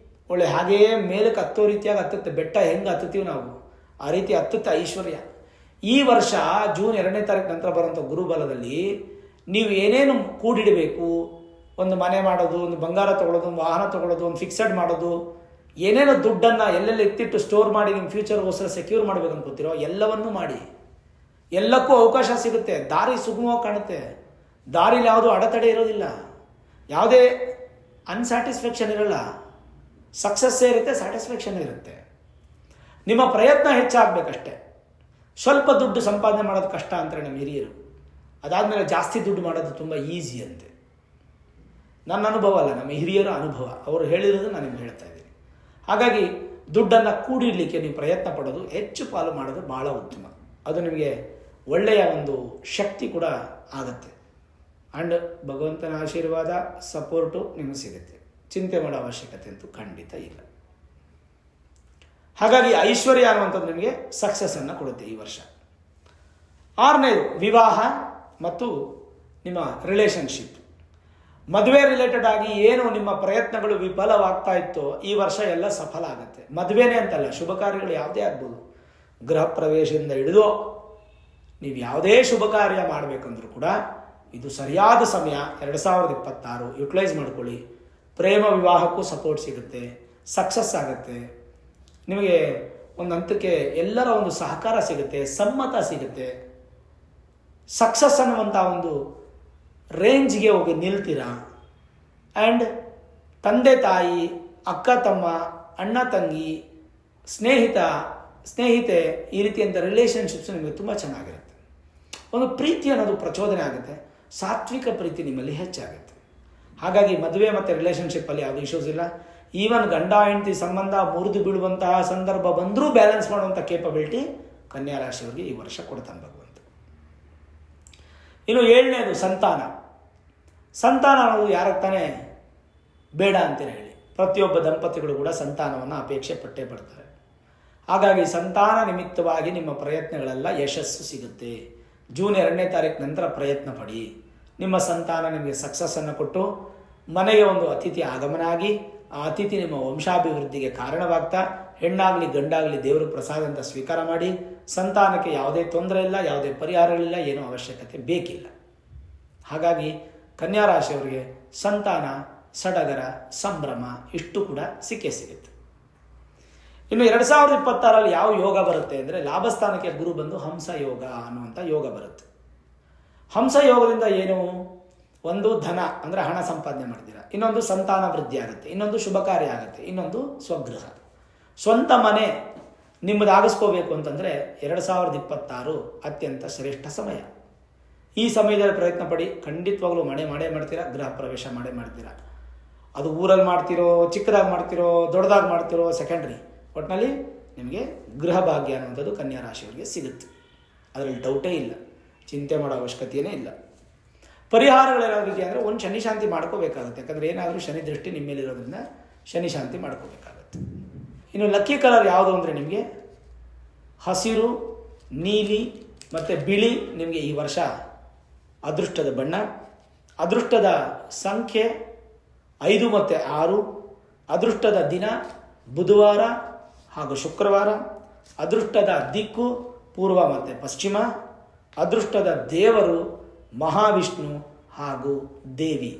ಒಳ್ಳೆ ಹಾಗೆಯೇ ಮೇಲಕ್ಕೆ ಹತ್ತೋ ರೀತಿಯಾಗಿ ಹತ್ತುತ್ತೆ. ಬೆಟ್ಟ ಹೆಂಗೆ ಹತ್ತುತ್ತೀವಿ ನಾವು ಆ ರೀತಿ ಹತ್ತುತ್ತೆ ಐಶ್ವರ್ಯ. ಈ ವರ್ಷ ಜೂನ್ 2ನೇ ತಾರೀಕು ನಂತರ ಬರುವಂಥ ಗುರುಬಲದಲ್ಲಿ ನೀವು ಏನೇನು ಕೂಡಿಡಬೇಕು, ಒಂದು ಮನೆ ಮಾಡೋದು, ಒಂದು ಬಂಗಾರ ತೊಗೊಳ್ಳೋದು, ಒಂದು ವಾಹನ ತೊಗೊಳ್ಳೋದು, ಒಂದು ಫಿಕ್ಸೆಡ್ ಮಾಡೋದು, ಏನೇನು ದುಡ್ಡನ್ನು ಎಲ್ಲೆಲ್ಲಿ ಎತ್ತಿಟ್ಟು ಸ್ಟೋರ್ ಮಾಡಿ ನಿಮ್ಮ ಫ್ಯೂಚರ್ಗೋಸ್ಕರ ಸೆಕ್ಯೂರ್ ಮಾಡಬೇಕು ಅನ್ಕೋತಿರೋ ಎಲ್ಲವನ್ನೂ ಮಾಡಿ. ಎಲ್ಲಕ್ಕೂ ಅವಕಾಶ ಸಿಗುತ್ತೆ, ದಾರಿ ಸುಗಮವಾಗಿ ಕಾಣುತ್ತೆ, ದಾರಿಲಿ ಯಾವುದೂ ಅಡೆತಡೆ ಇರೋದಿಲ್ಲ, ಯಾವುದೇ ಅನ್ಸ್ಯಾಟಿಸ್ಫ್ಯಾಕ್ಷನ್ ಇರಲ್ಲ. ಸಕ್ಸಸ್ಸೇ ಇರುತ್ತೆ, ಸ್ಯಾಟಿಸ್ಫ್ಯಾಕ್ಷನ್ ಇರುತ್ತೆ. ನಿಮ್ಮ ಪ್ರಯತ್ನ ಹೆಚ್ಚಾಗಬೇಕಷ್ಟೆ. ಸ್ವಲ್ಪ ದುಡ್ಡು ಸಂಪಾದನೆ ಮಾಡೋದು ಕಷ್ಟ ಅಂತಾರೆ ನಮ್ಮ ಹಿರಿಯರು. ಅದಾದಮೇಲೆ ಜಾಸ್ತಿ ದುಡ್ಡು ಮಾಡೋದು ತುಂಬ ಈಸಿ ಅಂತೆ. ನನ್ನ ಅನುಭವ ಅಲ್ಲ, ನಮ್ಮ ಹಿರಿಯರ ಅನುಭವ, ಅವರು ಹೇಳಿರೋದು ನಾನು ನಿಮ್ಗೆ ಹೇಳ್ತಾ ಇದ್ದೀನಿ. ಹಾಗಾಗಿ ದುಡ್ಡನ್ನು ಕೂಡಿಡಲಿಕ್ಕೆ ನೀವು ಪ್ರಯತ್ನ ಪಡೋದು, ಹೆಚ್ಚು ಪಾಲು ಮಾಡೋದು ಭಾಳ ಉತ್ತಮ. ಅದು ನಿಮಗೆ ಒಳ್ಳೆಯ ಒಂದು ಶಕ್ತಿ ಕೂಡ ಆಗುತ್ತೆ. ಆ್ಯಂಡ್ ಭಗವಂತನ ಆಶೀರ್ವಾದ, ಸಪೋರ್ಟು ನಿಮಗೆ ಸಿಗುತ್ತೆ. ಚಿಂತೆ ಮಾಡೋ ಅವಶ್ಯಕತೆ ಅಂತೂ ಖಂಡಿತ ಇಲ್ಲ. ಹಾಗಾಗಿ ಐಶ್ವರ್ಯ ಅನ್ನುವಂಥದ್ದು ನಿಮಗೆ ಸಕ್ಸಸ್ಸನ್ನು ಕೊಡುತ್ತೆ ಈ ವರ್ಷ. 6ನೇದು ವಿವಾಹ ಮತ್ತು ನಿಮ್ಮ ರಿಲೇಷನ್ಶಿಪ್. ಮದುವೆ ರಿಲೇಟೆಡ್ ಆಗಿ ಏನು ನಿಮ್ಮ ಪ್ರಯತ್ನಗಳು ವಿಫಲವಾಗ್ತಾ ಇತ್ತೋ ಈ ವರ್ಷ ಎಲ್ಲ ಸಫಲ ಆಗುತ್ತೆ. ಮದುವೆನೇ ಅಂತಲ್ಲ, ಶುಭ ಕಾರ್ಯಗಳು ಯಾವುದೇ ಆಗ್ಬೋದು. ಗೃಹ ಪ್ರವೇಶದಿಂದ ಹಿಡಿದು ನೀವು ಯಾವುದೇ ಶುಭ ಕಾರ್ಯ ಮಾಡಬೇಕಂದ್ರೂ ಕೂಡ ಇದು ಸರಿಯಾದ ಸಮಯ. 2026 ಯುಟಿಲೈಸ್ ಮಾಡ್ಕೊಳ್ಳಿ. ಪ್ರೇಮ ವಿವಾಹಕ್ಕೂ ಸಪೋರ್ಟ್ ಸಿಗುತ್ತೆ, ಸಕ್ಸಸ್ ಆಗುತ್ತೆ. ನಿಮಗೆ ಒಂದು ಹಂತಕ್ಕೆ ಎಲ್ಲರ ಒಂದು ಸಹಕಾರ ಸಿಗುತ್ತೆ, ಸಮ್ಮತ ಸಿಗುತ್ತೆ. ಸಕ್ಸಸ್ ಅನ್ನುವಂಥ ಒಂದು ರೇಂಜ್ಗೆ ಹೋಗಿ ನಿಲ್ತೀರಾ. ಆ್ಯಂಡ್ ತಂದೆ ತಾಯಿ, ಅಕ್ಕ ತಮ್ಮ, ಅಣ್ಣ ತಂಗಿ, ಸ್ನೇಹಿತೆ ಈ ರೀತಿಯಂಥ ರಿಲೇಷನ್ಶಿಪ್ಸ್ ನಿಮಗೆ ತುಂಬ ಚೆನ್ನಾಗಿರುತ್ತೆ. ಒಂದು ಪ್ರೀತಿ ಅನ್ನೋದು ಪ್ರಚೋದನೆ ಆಗುತ್ತೆ, ಸಾತ್ವಿಕ ಪ್ರೀತಿ ನಿಮ್ಮಲ್ಲಿ ಹೆಚ್ಚಾಗುತ್ತೆ. ಹಾಗಾಗಿ ಮದುವೆ ಮತ್ತು ರಿಲೇಷನ್ಶಿಪ್ಪಲ್ಲಿ ಯಾವುದೇ ಇಶ್ಯೂಸ್ ಇಲ್ಲ. ಈವನ್ ಗಂಡ ಹೆಂಡತಿ ಸಂಬಂಧ ಮುರಿದು ಬೀಳುವಂತಹ ಸಂದರ್ಭ ಬಂದರೂ ಬ್ಯಾಲೆನ್ಸ್ ಮಾಡುವಂಥ ಕೇಪಬಿಲಿಟಿ ಕನ್ಯಾ ರಾಶಿಯವರಿಗೆ ಈ ವರ್ಷ ಕೊಡ್ತಾನೆ ಭಗವಂತ. ಇನ್ನು 7ನೇದು ಸಂತಾನ. ಸಂತಾನ ಅನ್ನೋದು ಯಾರಿಗೆ ತಾನೇ ಬೇಡ ಅಂತೀರ ಹೇಳಿ. ಪ್ರತಿಯೊಬ್ಬ ದಂಪತಿಗಳು ಕೂಡ ಸಂತಾನವನ್ನು ಅಪೇಕ್ಷೆ ಪಟ್ಟೇ ಪಡ್ತಾರೆ. ಹಾಗಾಗಿ ಸಂತಾನ ನಿಮಿತ್ತವಾಗಿ ನಿಮ್ಮ ಪ್ರಯತ್ನಗಳೆಲ್ಲ ಯಶಸ್ಸು ಸಿಗುತ್ತೆ. ಜೂನ್ 2ನೇ ತಾರೀಕು ನಂತರ ಪ್ರಯತ್ನ ಪಡಿ. ನಿಮ್ಮ ಸಂತಾನ ನಿಮಗೆ ಸಕ್ಸಸ್ಸನ್ನು ಕೊಟ್ಟು ಮನೆಗೆ ಒಂದು ಅತಿಥಿ ಆಗಮನ ಆಗಿ ಆ ಅತಿಥಿ ನಿಮ್ಮ ವಂಶಾಭಿವೃದ್ಧಿಗೆ ಕಾರಣವಾಗ್ತಾ, ಹೆಣ್ಣಾಗಲಿ ಗಂಡಾಗಲಿ ದೇವರು ಪ್ರಸಾದ ಅಂತ ಸ್ವೀಕಾರ ಮಾಡಿ ಸಂತಾನಕ್ಕೆ ಯಾವುದೇ ತೊಂದರೆ ಇಲ್ಲ, ಯಾವುದೇ ಪರಿಹಾರಗಳಿಲ್ಲ, ಏನೂ ಅವಶ್ಯಕತೆ ಬೇಕಿಲ್ಲ. ಹಾಗಾಗಿ ಕನ್ಯಾ ರಾಶಿಯವರಿಗೆ ಸಂತಾನ, ಸಡಗರ, ಸಂಭ್ರಮ ಇಷ್ಟು ಕೂಡ ಸಿಕ್ಕೇ ಸಿಗುತ್ತೆ. ಇನ್ನು 2026 ಯಾವ ಯೋಗ ಬರುತ್ತೆ ಅಂದರೆ ಲಾಭಸ್ಥಾನಕ್ಕೆ ಗುರು ಬಂದು ಹಂಸ ಯೋಗ ಅನ್ನುವಂಥ ಯೋಗ ಬರುತ್ತೆ. ಹಂಸ ಯೋಗದಿಂದ ಏನು? ಒಂದು ಧನ ಅಂದರೆ ಹಣ ಸಂಪಾದನೆ ಮಾಡ್ತೀರಾ, ಇನ್ನೊಂದು ಸಂತಾನ ವೃದ್ಧಿ ಆಗುತ್ತೆ, ಇನ್ನೊಂದು ಶುಭ ಕಾರ್ಯ ಆಗುತ್ತೆ, ಇನ್ನೊಂದು ಸ್ವಗೃಹ, ಸ್ವಂತ ಮನೆ ನಿಮ್ಮದಾಗಿಸ್ಕೋಬೇಕು ಅಂತಂದರೆ 2026 ಅತ್ಯಂತ ಶ್ರೇಷ್ಠ ಸಮಯ. ಈ ಸಮಯದಲ್ಲಿ ಪ್ರಯತ್ನ ಪಡಿ. ಖಂಡಿತವಾಗ್ಲೂ ಮಾಡೇ ಮಾಡ್ತೀರಾ, ಗೃಹ ಪ್ರವೇಶ ಮಾಡೇ ಮಾಡ್ತೀರಾ. ಅದು ಊರಲ್ಲಿ ಮಾಡ್ತಿರೋ, ಚಿಕ್ಕದಾಗಿ ಮಾಡ್ತಿರೋ, ದೊಡ್ಡದಾಗಿ ಮಾಡ್ತಿರೋ ಸೆಕೆಂಡ್ರಿ, ಒಟ್ಟಿನಲ್ಲಿ ನಿಮಗೆ ಗೃಹ ಭಾಗ್ಯ ಅನ್ನುವಂಥದ್ದು ಕನ್ಯಾ ರಾಶಿಯವರಿಗೆ ಸಿಗುತ್ತೆ. ಅದರಲ್ಲಿ ಡೌಟೇ ಇಲ್ಲ, ಚಿಂತೆ ಮಾಡೋ ಅವಶ್ಯಕತೆಯೇ ಇಲ್ಲ. ಪರಿಹಾರಗಳೇನಾದರೂ ಅಂದರೆ ಒಂದು ಶನಿ ಶಾಂತಿ ಮಾಡ್ಕೋಬೇಕಾಗುತ್ತೆ. ಯಾಕಂದರೆ ಏನಾದರೂ ಶನಿ ದೃಷ್ಟಿ ನಿಮ್ಮ ಮೇಲಿರೋದ್ರಿಂದ ಶನಿ ಶಾಂತಿ ಮಾಡ್ಕೋಬೇಕಾಗತ್ತೆ. ಇನ್ನು ಲಕ್ಕಿ ಕಲರ್ ಯಾವುದು ಅಂದರೆ ನಿಮಗೆ ಹಸಿರು, ನೀಲಿ ಮತ್ತು ಬಿಳಿ ನಿಮಗೆ ಈ ವರ್ಷ ಅದೃಷ್ಟದ ಬಣ್ಣ. ಅದೃಷ್ಟದ ಸಂಖ್ಯೆ 5 ಮತ್ತು 6. ಅದೃಷ್ಟದ ದಿನ ಬುಧವಾರ ಹಾಗೂ ಶುಕ್ರವಾರ. ಅದೃಷ್ಟದ ದಿಕ್ಕು ಪೂರ್ವ ಮತ್ತು ಪಶ್ಚಿಮ. ಅದೃಷ್ಟದ ದೇವರು ಮಹಾವಿಷ್ಣು ಹಾಗೂ ದೇವಿ.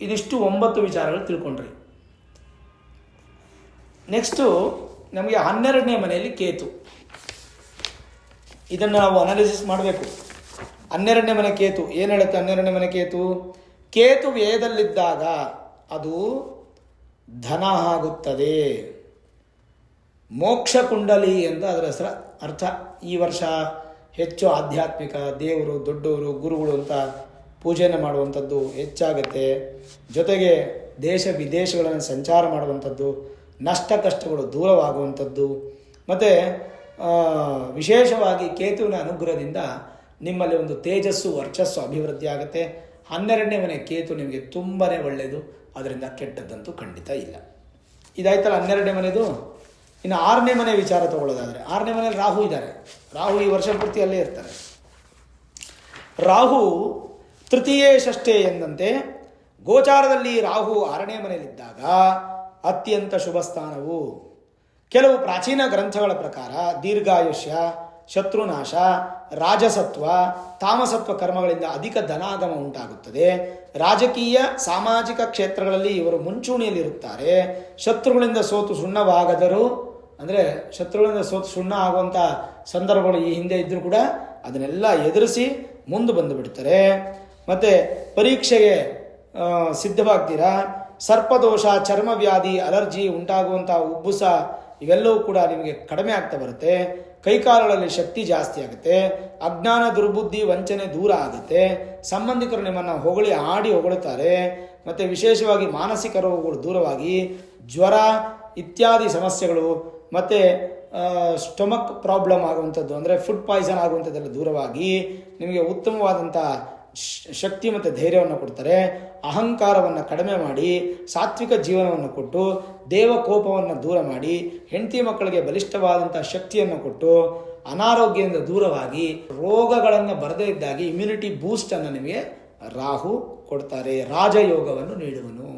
ಇದಿಷ್ಟು 9 ವಿಚಾರಗಳು ತಿಳ್ಕೊಂಡ್ರಿ. ನೆಕ್ಸ್ಟು ನಮಗೆ 12ನೇ ಮನೆಯಲ್ಲಿ ಕೇತು. ಇದನ್ನು ನಾವು ಅನಾಲಿಸಿಸ್ ಮಾಡಬೇಕು. 12ನೇ ಮನೆ ಕೇತು ಏನು ಹೇಳುತ್ತೆ? 12ನೇ ಮನೆ ಕೇತು ವ್ಯಯದಲ್ಲಿದ್ದಾಗ ಅದು ಧನ ಆಗುತ್ತದೆ. ಮೋಕ್ಷ ಕುಂಡಲಿ ಅಂತ ಅದರ ಅರ್ಥ. ಈ ವರ್ಷ ಹೆಚ್ಚು ಆಧ್ಯಾತ್ಮಿಕ, ದೇವರು, ದೊಡ್ಡವರು, ಗುರುಗಳು ಅಂತ ಪೂಜೆಯನ್ನು ಮಾಡುವಂಥದ್ದು ಹೆಚ್ಚಾಗುತ್ತೆ. ಜೊತೆಗೆ ದೇಶ ವಿದೇಶಗಳನ್ನು ಸಂಚಾರ ಮಾಡುವಂಥದ್ದು, ನಷ್ಟ ಕಷ್ಟಗಳು ದೂರವಾಗುವಂಥದ್ದು. ಮತ್ತು ವಿಶೇಷವಾಗಿ ಕೇತುವಿನ ಅನುಗ್ರಹದಿಂದ ನಿಮ್ಮಲ್ಲಿ ಒಂದು ತೇಜಸ್ಸು, ವರ್ಚಸ್ಸು ಅಭಿವೃದ್ಧಿ ಆಗುತ್ತೆ. 12ನೇ ಮನೆ ಕೇತು ನಿಮಗೆ ತುಂಬಾ ಒಳ್ಳೆಯದು, ಅದರಿಂದ ಕೆಟ್ಟದ್ದಂತೂ ಖಂಡಿತ ಇಲ್ಲ. ಇದಾಯ್ತಲ್ಲ 12ನೇ ಮನೆದು. ಇನ್ನು 6ನೇ ಮನೆ ವಿಚಾರ ತಗೊಳ್ಳೋದಾದರೆ 6ನೇ ಮನೆಯಲ್ಲಿ ರಾಹು ಇದ್ದಾರೆ. ರಾಹು ಈ ವರ್ಷ ಪೂರ್ತಿ ಅಲ್ಲೇ ಇರ್ತಾರೆ. ರಾಹು ತೃತೀಯೇ ಷಷ್ಠೇ ಎಂದಂತೆ ಗೋಚಾರದಲ್ಲಿ ರಾಹು 6ನೇ ಮನೆಯಲ್ಲಿದ್ದಾಗ ಅತ್ಯಂತ ಶುಭ ಸ್ಥಾನವು. ಕೆಲವು ಪ್ರಾಚೀನ ಗ್ರಂಥಗಳ ಪ್ರಕಾರ ದೀರ್ಘಾಯುಷ್ಯ, ಶತ್ರುನಾಶ, ರಾಜಸತ್ವ, ತಾಮಸತ್ವ ಕರ್ಮಗಳಿಂದ ಅಧಿಕ ಧನಾಗಮ ಉಂಟಾಗುತ್ತದೆ. ರಾಜಕೀಯ, ಸಾಮಾಜಿಕ ಕ್ಷೇತ್ರಗಳಲ್ಲಿ ಇವರು ಮುಂಚೂಣಿಯಲ್ಲಿರುತ್ತಾರೆ. ಶತ್ರುಗಳಿಂದ ಸೋತು ಸುಣ್ಣವಾಗದರು, ಅಂದರೆ ಶತ್ರುಗಳಿಂದ ಸೋತು ಸುಣ್ಣ ಆಗುವಂಥ ಸಂದರ್ಭಗಳು ಈ ಹಿಂದೆ ಇದ್ದರೂ ಕೂಡ ಅದನ್ನೆಲ್ಲ ಎದುರಿಸಿ ಮುಂದೆ ಬಂದು ಬಿಡ್ತಾರೆ. ಮತ್ತು ಪರೀಕ್ಷೆಗೆ ಸಿದ್ಧವಾಗ್ತೀರಾ. ಸರ್ಪದೋಷ, ಚರ್ಮವ್ಯಾಧಿ, ಅಲರ್ಜಿ ಉಂಟಾಗುವಂಥ ಉಬ್ಬುಸ ಇವೆಲ್ಲವೂ ಕೂಡ ನಿಮಗೆ ಕಡಿಮೆ ಆಗ್ತಾ ಬರುತ್ತೆ. ಕೈಕಾಲುಗಳಲ್ಲಿ ಶಕ್ತಿ ಜಾಸ್ತಿ ಆಗುತ್ತೆ. ಅಜ್ಞಾನ, ದುರ್ಬುದ್ಧಿ, ವಂಚನೆ ದೂರ ಆಗುತ್ತೆ. ಸಂಬಂಧಿಕರು ನಿಮ್ಮನ್ನು ಹೊಗಳುತ್ತಾರೆ. ಮತ್ತು ವಿಶೇಷವಾಗಿ ಮಾನಸಿಕ ರೋಗಗಳು ದೂರವಾಗಿ ಜ್ವರ ಇತ್ಯಾದಿ ಸಮಸ್ಯೆಗಳು ಮತ್ತು ಸ್ಟೊಮಕ್ ಪ್ರಾಬ್ಲಮ್ ಆಗುವಂಥದ್ದು, ಅಂದರೆ ಫುಡ್ ಪಾಯ್ಸನ್ ಆಗುವಂಥದ್ದೆಲ್ಲ ದೂರವಾಗಿ ನಿಮಗೆ ಉತ್ತಮವಾದಂಥ ಶಕ್ತಿ ಮತ್ತು ಧೈರ್ಯವನ್ನು ಕೊಡ್ತಾರೆ. ಅಹಂಕಾರವನ್ನು ಕಡಿಮೆ ಮಾಡಿ ಸಾತ್ವಿಕ ಜೀವನವನ್ನು ಕೊಟ್ಟು ದೇವಕೋಪವನ್ನು ದೂರ ಮಾಡಿ ಹೆಂಡತಿ ಮಕ್ಕಳಿಗೆ ಬಲಿಷ್ಠವಾದಂಥ ಶಕ್ತಿಯನ್ನು ಕೊಟ್ಟು ಅನಾರೋಗ್ಯದಿಂದ ದೂರವಾಗಿ ರೋಗಗಳನ್ನು ಬರದೇ ಇದ್ದಾಗಿ ಇಮ್ಯುನಿಟಿ ಬೂಸ್ಟನ್ನು ನಿಮಗೆ ರಾಹು ಕೊಡ್ತಾರೆ. ರಾಜಯೋಗವನ್ನು ನೀಡುವನು.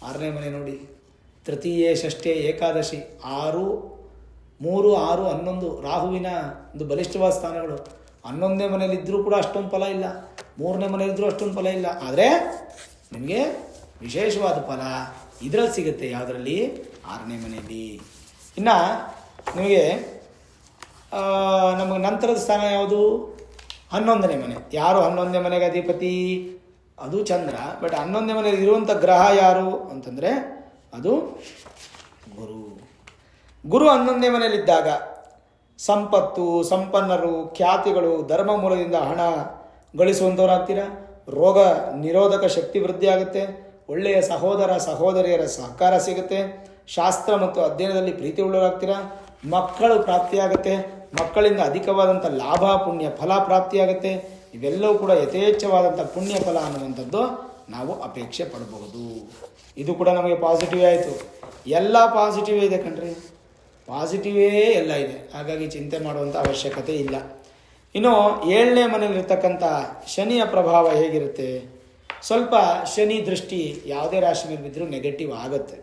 6ನೇ ಮನೆ ನೋಡಿ, ತೃತೀಯ ಷಷ್ಠೇ ಏಕಾದಶಿ, 6, 3, 6, 11 ರಾಹುವಿನ ಒಂದು ಬಲಿಷ್ಠವಾದ ಸ್ಥಾನಗಳು. 11ನೇ ಮನೆಯಲ್ಲಿದ್ದರೂ ಕೂಡ ಅಷ್ಟೊಂದು ಫಲ ಇಲ್ಲ, 3ನೇ ಮನೆಯಲ್ಲಿದ್ದರೂ ಅಷ್ಟೊಂದು ಫಲ ಇಲ್ಲ. ಆದರೆ ನಿಮಗೆ ವಿಶೇಷವಾದ ಫಲ ಇದರಲ್ಲಿ ಸಿಗುತ್ತೆ. ಯಾವುದರಲ್ಲಿ? 6ನೇ ಮನೆಯಲ್ಲಿ. ಇನ್ನು ನಿಮಗೆ ನಮಗೆ ನಂತರದ ಸ್ಥಾನ ಯಾವುದು? 11ನೇ ಮನೆ. ಯಾರು 11ನೇ ಮನೆಗೆ ಅಧಿಪತಿ? ಅದು ಚಂದ್ರ. ಬಟ್ 11ನೇ ಮನೆಯಲ್ಲಿ ಇರುವಂಥ ಗ್ರಹ ಯಾರು ಅಂತಂದರೆ ಅದು ಗುರು. ಗುರು 11ನೇ ಮನೆಯಲ್ಲಿದ್ದಾಗ ಸಂಪತ್ತು, ಸಂಪನ್ನರು, ಖ್ಯಾತಿಗಳು, ಧರ್ಮ ಮೂಲದಿಂದ ಹಣ ಗಳಿಸುವಂಥವ್ರಾಗ್ತೀರಾ. ರೋಗ ನಿರೋಧಕ ಶಕ್ತಿ ವೃದ್ಧಿ ಆಗುತ್ತೆ. ಒಳ್ಳೆಯ ಸಹೋದರ ಸಹೋದರಿಯರ ಸಹಕಾರ ಸಿಗುತ್ತೆ. ಶಾಸ್ತ್ರ ಮತ್ತು ಅಧ್ಯಯನದಲ್ಲಿ ಪ್ರೀತಿ ಉಳ್ಳವರಾಗ್ತೀರಾ. ಮಕ್ಕಳು ಪ್ರಾಪ್ತಿಯಾಗುತ್ತೆ. ಮಕ್ಕಳಿಂದ ಅಧಿಕವಾದಂಥ ಲಾಭ ಪುಣ್ಯ ಫಲ ಪ್ರಾಪ್ತಿಯಾಗುತ್ತೆ. ಇವೆಲ್ಲವೂ ಕೂಡ ಯಥೇಚ್ಛವಾದಂಥ ಪುಣ್ಯ ಫಲ ಅನ್ನುವಂಥದ್ದು ನಾವು ಅಪೇಕ್ಷೆ ಪಡಬಹುದು. ಇದು ಕೂಡ ನಮಗೆ ಪಾಸಿಟಿವ್ ಆಯಿತು. ಎಲ್ಲ ಪಾಸಿಟಿವೇ ಇದೆ ಕಣ್ರಿ, ಪಾಸಿಟಿವೇ ಎಲ್ಲ ಇದೆ. ಹಾಗಾಗಿ ಚಿಂತೆ ಮಾಡುವಂಥ ಅವಶ್ಯಕತೆ ಇಲ್ಲ. ಇನ್ನು 7ನೇ ಮನೆಯಲ್ಲಿರ್ತಕ್ಕಂಥ ಶನಿಯ ಪ್ರಭಾವ ಹೇಗಿರುತ್ತೆ? ಸ್ವಲ್ಪ ಶನಿ ದೃಷ್ಟಿ ಯಾವುದೇ ರಾಶಿ ಮೇಲೆ ಬಿದ್ದರೂ ನೆಗೆಟಿವ್ ಆಗುತ್ತೆ.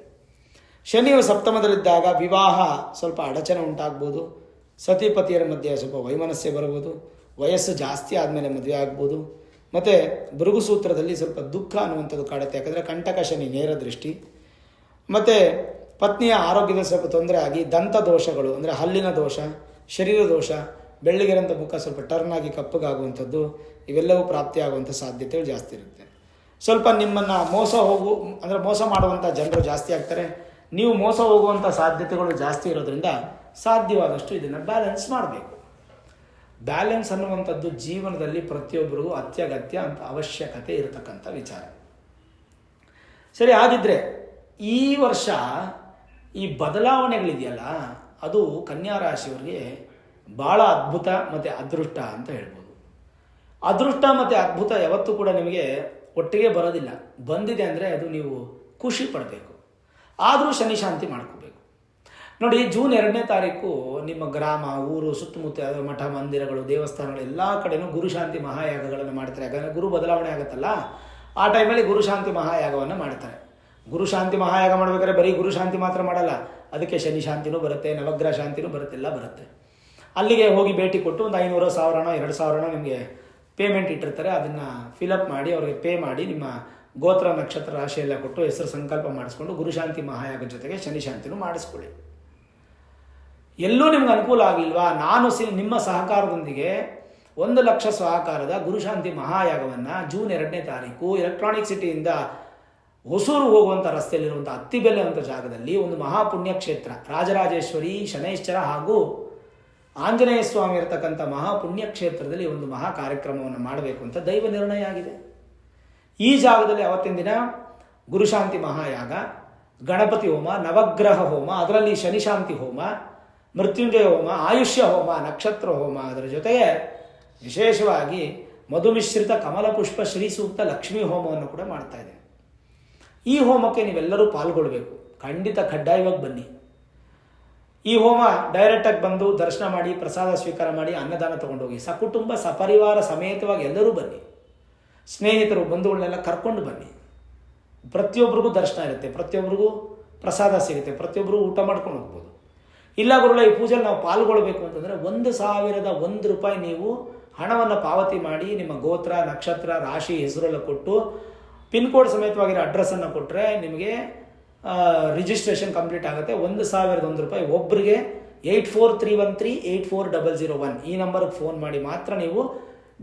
ಶನಿಯು ಸಪ್ತಮದಲ್ಲಿದ್ದಾಗ ವಿವಾಹ ಸ್ವಲ್ಪ ಅಡಚಣೆ ಉಂಟಾಗ್ಬೋದು. ಸತಿಪತಿಯರ ಮಧ್ಯೆ ಸ್ವಲ್ಪ ವೈಮನಸ್ಸೆ ಬರ್ಬೋದು. ವಯಸ್ಸು ಜಾಸ್ತಿ ಆದಮೇಲೆ ಮದುವೆ ಆಗ್ಬೋದು. ಮತ್ತು ಭೃಗುಸೂತ್ರದಲ್ಲಿ ಸ್ವಲ್ಪ ದುಃಖ ಅನ್ನುವಂಥದ್ದು ಕಾಡುತ್ತೆ. ಯಾಕಂದರೆ ಕಂಟಕ ಶನಿ ನೇರ ದೃಷ್ಟಿ. ಮತ್ತು ಪತ್ನಿಯ ಆರೋಗ್ಯದ ಸ್ವಲ್ಪ ತೊಂದರೆ ಆಗಿ ದಂತ ದೋಷಗಳು ಅಂದರೆ ಹಲ್ಲಿನ ದೋಷ, ಶರೀರ ದೋಷ, ಬೆಳ್ಳಿಗೆರಂಥ ಮುಖ ಸ್ವಲ್ಪ ಟರ್ನ್ ಆಗಿ ಕಪ್ಪಗಾಗುವಂಥದ್ದು, ಇವೆಲ್ಲವೂ ಪ್ರಾಪ್ತಿಯಾಗುವಂಥ ಸಾಧ್ಯತೆಗಳು ಜಾಸ್ತಿ ಇರುತ್ತೆ. ಸ್ವಲ್ಪ ನಿಮ್ಮನ್ನು ಮೋಸ ಮಾಡುವಂಥ ಜನರು ಜಾಸ್ತಿ ಆಗ್ತಾರೆ. ನೀವು ಮೋಸ ಹೋಗುವಂಥ ಸಾಧ್ಯತೆಗಳು ಜಾಸ್ತಿ ಇರೋದ್ರಿಂದ ಸಾಧ್ಯವಾದಷ್ಟು ಇದನ್ನು ಬ್ಯಾಲೆನ್ಸ್ ಮಾಡಬೇಕು. ಬ್ಯಾಲೆನ್ಸ್ ಅನ್ನುವಂಥದ್ದು ಜೀವನದಲ್ಲಿ ಪ್ರತಿಯೊಬ್ಬರಿಗೂ ಅತ್ಯಗತ್ಯ ಅಂತ ಅವಶ್ಯಕತೆ ಇರತಕ್ಕಂಥ ವಿಚಾರ. ಸರಿ, ಹಾಗಿದ್ರೆ ಈ ವರ್ಷ ಈ ಬದಲಾವಣೆಗಳಿದೆಯಲ್ಲ, ಅದು ಕನ್ಯಾ ರಾಶಿಯವರಿಗೆ ಭಾಳ ಅದ್ಭುತ ಮತ್ತು ಅದೃಷ್ಟ ಅಂತ ಹೇಳ್ಬೋದು. ಅದೃಷ್ಟ ಮತ್ತು ಅದ್ಭುತ ಯಾವತ್ತೂ ಕೂಡ ನಿಮಗೆ ಒಟ್ಟಿಗೆ ಬರೋದಿಲ್ಲ. ಬಂದಿದೆ ಅಂದರೆ ಅದು ನೀವು ಖುಷಿ ಪಡಬೇಕು. ಆದರೂ ಶನಿ ಶಾಂತಿ ಮಾಡ್ಕೋಬೇಕು. ನೋಡಿ, ಜೂನ್ 2ನೇ ತಾರೀಕು ನಿಮ್ಮ ಗ್ರಾಮ, ಊರು, ಸುತ್ತಮುತ್ತ ಮಠ ಮಂದಿರಗಳು, ದೇವಸ್ಥಾನಗಳು ಎಲ್ಲ ಕಡೆನೂ ಗುರುಶಾಂತಿ ಮಹಾಯಾಗಗಳನ್ನು ಮಾಡ್ತಾರೆ. ಯಾಕಂದರೆ ಗುರು ಬದಲಾವಣೆ ಆಗುತ್ತಲ್ಲ, ಆ ಟೈಮಲ್ಲಿ ಗುರುಶಾಂತಿ ಮಹಾಯಾಗವನ್ನು ಮಾಡ್ತಾರೆ. ಗುರುಶಾಂತಿ ಮಹಾಯಾಗ ಮಾಡಬೇಕಾದ್ರೆ ಬರೀ ಗುರುಶಾಂತಿ ಮಾತ್ರ ಮಾಡಲ್ಲ, ಅದಕ್ಕೆ ಶನಿ ಶಾಂತಿನೂ ಬರುತ್ತೆ, ನವಗ್ರಹ ಶಾಂತಿನೂ ಬರುತ್ತೆ, ಎಲ್ಲ ಬರುತ್ತೆ. ಅಲ್ಲಿಗೆ ಹೋಗಿ ಭೇಟಿ ಕೊಟ್ಟು ಒಂದು 500, 1000, 2000 ನಿಮಗೆ ಪೇಮೆಂಟ್ ಇಟ್ಟಿರ್ತಾರೆ. ಅದನ್ನು ಫಿಲಪ್ ಮಾಡಿ ಅವ್ರಿಗೆ ಪೇ ಮಾಡಿ ನಿಮ್ಮ ಗೋತ್ರ ನಕ್ಷತ್ರ ರಾಶಿ ಎಲ್ಲ ಕೊಟ್ಟು ಹೆಸರು ಸಂಕಲ್ಪ ಮಾಡಿಸ್ಕೊಂಡು ಗುರುಶಾಂತಿ ಮಹಾಯಾಗ ಜೊತೆಗೆ ಶನಿ ಶಾಂತಿನೂ ಮಾಡಿಸ್ಕೊಳ್ಳಿ. ಎಲ್ಲೂ ನಿಮ್ಗೆ ಅನುಕೂಲ ಆಗಲಿಲ್ವಾ? ನಾನು ನಿಮ್ಮ ಸಹಕಾರದೊಂದಿಗೆ 1 ಲಕ್ಷ ಸಹಕಾರದ ಗುರುಶಾಂತಿ ಮಹಾಯಾಗವನ್ನು ಜೂನ್ 2ನೇ ತಾರೀಕು ಎಲೆಕ್ಟ್ರಾನಿಕ್ ಸಿಟಿಯಿಂದ ಹೊಸೂರು ಹೋಗುವಂಥ ರಸ್ತೆಯಲ್ಲಿರುವಂಥ ಅತ್ತಿಬೆಲೆ ಅಂತ ಜಾಗದಲ್ಲಿ ಒಂದು ಮಹಾಪುಣ್ಯ ಕ್ಷೇತ್ರ, ರಾಜರಾಜೇಶ್ವರಿ, ಶನೈಶ್ಚರ ಹಾಗೂ ಆಂಜನೇಯ ಸ್ವಾಮಿ ಇರತಕ್ಕಂಥ ಮಹಾಪುಣ್ಯ ಕ್ಷೇತ್ರದಲ್ಲಿ ಒಂದು ಮಹಾ ಕಾರ್ಯಕ್ರಮವನ್ನು ಮಾಡಬೇಕು ಅಂತ ದೈವ ನಿರ್ಣಯ ಆಗಿದೆ. ಈ ಜಾಗದಲ್ಲಿ ಅವತ್ತಿನ ದಿನ ಗುರುಶಾಂತಿ ಮಹಾಯಾಗ, ಗಣಪತಿ ಹೋಮ, ನವಗ್ರಹ ಹೋಮ, ಅದರಲ್ಲಿ ಶನಿಶಾಂತಿ ಹೋಮ, ಮೃತ್ಯುಂಜಯ ಹೋಮ, ಆಯುಷ್ಯ ಹೋಮ, ನಕ್ಷತ್ರ ಹೋಮ, ಅದರ ಜೊತೆಗೆ ವಿಶೇಷವಾಗಿ ಮಧುಮಿಶ್ರಿತ ಕಮಲ ಪುಷ್ಪ ಶ್ರೀ ಸೂಕ್ತ ಲಕ್ಷ್ಮೀ ಹೋಮವನ್ನು ಕೂಡ ಮಾಡ್ತಾ ಇದೆ. ಈ ಹೋಮಕ್ಕೆ ನೀವೆಲ್ಲರೂ ಪಾಲ್ಗೊಳ್ಬೇಕು. ಖಂಡಿತ ಕಡ್ಡಾಯವಾಗಿ ಬನ್ನಿ. ಈ ಹೋಮ ಡೈರೆಕ್ಟಾಗಿ ಬಂದು ದರ್ಶನ ಮಾಡಿ, ಪ್ರಸಾದ ಸ್ವೀಕಾರ ಮಾಡಿ, ಅನ್ನದಾನ ತೊಗೊಂಡೋಗಿ, ಸಕುಟುಂಬ ಸಪರಿವಾರ ಸಮೇತವಾಗಿ ಎಲ್ಲರೂ ಬನ್ನಿ. ಸ್ನೇಹಿತರು ಬಂಧುಗಳನ್ನೆಲ್ಲ ಕರ್ಕೊಂಡು ಬನ್ನಿ. ಪ್ರತಿಯೊಬ್ಬರಿಗೂ ದರ್ಶನ ಇರುತ್ತೆ, ಪ್ರತಿಯೊಬ್ಬರಿಗೂ ಪ್ರಸಾದ ಸಿಗುತ್ತೆ, ಪ್ರತಿಯೊಬ್ಬರು ಊಟ ಮಾಡ್ಕೊಂಡು ಹೋಗ್ಬೋದು. ಇಲ್ಲ ಗುರುಗಳ, ಈ ಪೂಜೆಯಲ್ಲಿ ನಾವು ಪಾಲ್ಗೊಳ್ಬೇಕು ಅಂತಂದರೆ 1,001 ರೂಪಾಯಿ ನೀವು ಹಣವನ್ನು ಪಾವತಿ ಮಾಡಿ ನಿಮ್ಮ ಗೋತ್ರ ನಕ್ಷತ್ರ ರಾಶಿ ಹೆಸರೆಲ್ಲ ಕೊಟ್ಟು ಪಿನ್ ಕೋಡ್ ಸಮೇತವಾಗಿರೋ ಅಡ್ರೆಸ್ಸನ್ನು ಕೊಟ್ಟರೆ ನಿಮಗೆ ರಿಜಿಸ್ಟ್ರೇಷನ್ ಕಂಪ್ಲೀಟ್ ಆಗುತ್ತೆ. 1,001 ರೂಪಾಯಿ ಒಬ್ಬರಿಗೆ. 8431384001 ಈ ನಂಬರ್ಗೆ ಫೋನ್ ಮಾಡಿ ಮಾತ್ರ ನೀವು